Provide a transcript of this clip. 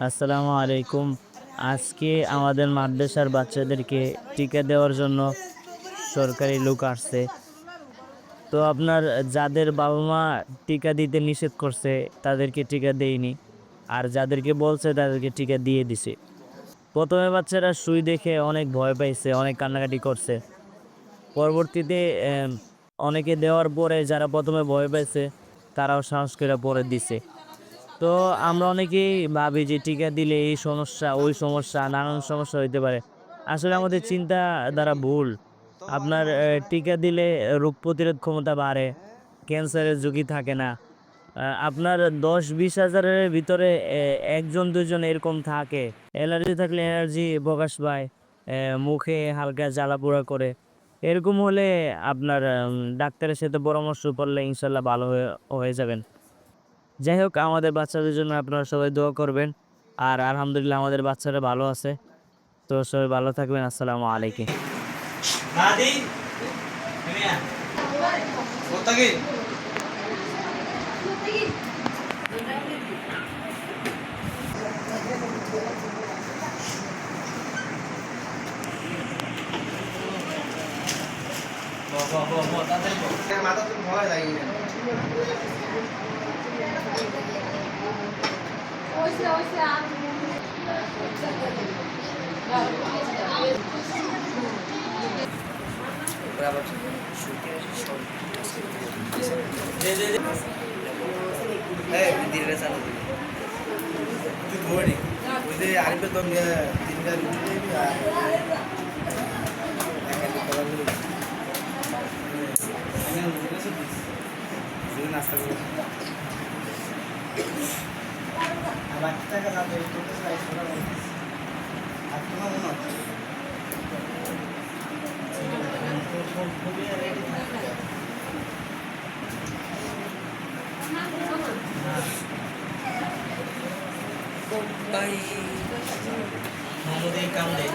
আসসালামু আলাইকুম। আজকে আমাদের মাদ্রাসার বাচ্চাদেরকে টিকা দেওয়ার জন্য সরকারি লোক আসছে। তো আপনার যাদের বাবা-মা টিকা দিতে নিষেধ করছে তাদেরকে টিকা দেয়নি। আর যাদেরকে বলছে তাদেরকে টিকা দিয়ে দিছে। ১ম এ বাচ্চারা সুই দেখে অনেক ভয় পাইছে, অনেক কান্নাকাটি করছে। পরবর্তীতে অনেকে দেওয়ার পরে যারা ১ম এ ভয় পাইছে তারাও সাহস করে পরে দিছে। তো আমরা অনেকেই ভাবি যে টিকা দিলে এই সমস্যা, ওই সমস্যা, নানান সমস্যা হইতে পারে। আসলে আমাদের চিন্তাধারা ভুল। আপনার টিকা দিলে রোগ প্রতিরোধ ক্ষমতা বাড়ে, ক্যান্সারের ঝুঁকি থাকে না। আপনার ১০-২০ হাজারের ভিতরে ১ জন ২ জন এরকম থাকে। অ্যালার্জি থাকলে অ্যালার্জি প্রকাশ পায়, মুখে হালকা জ্বালা-পোড়া করে। এরকম হলে আপনার ডাক্তারের সাথে পরামর্শ করলে ইনশাআল্লাহ ভালো হয়ে হয়ে যাবেন। যাই হোক আমাদের বাচ্চাদের জন্য আপনারা সবাই দোয়া করবেন। আর আলহামদুলিল্লাহ আমাদের বাচ্চারা ভালো আছে। তো সবাই ভালো থাকবেন। আসসালামু আলাইকুম। দাদি মিয়া কোত্থেকে তাদের মাথা তো ভয় লাগে ওইসে ওইসে আমি ধীরে চালু তুই ধরে ওই যে আরেকটা দম তিনটা রুটি দিবি আর নাস্তা করে আর বাকি টাকা তাদের আর তোমার মনে হচ্ছে Bye. Mau di kamde.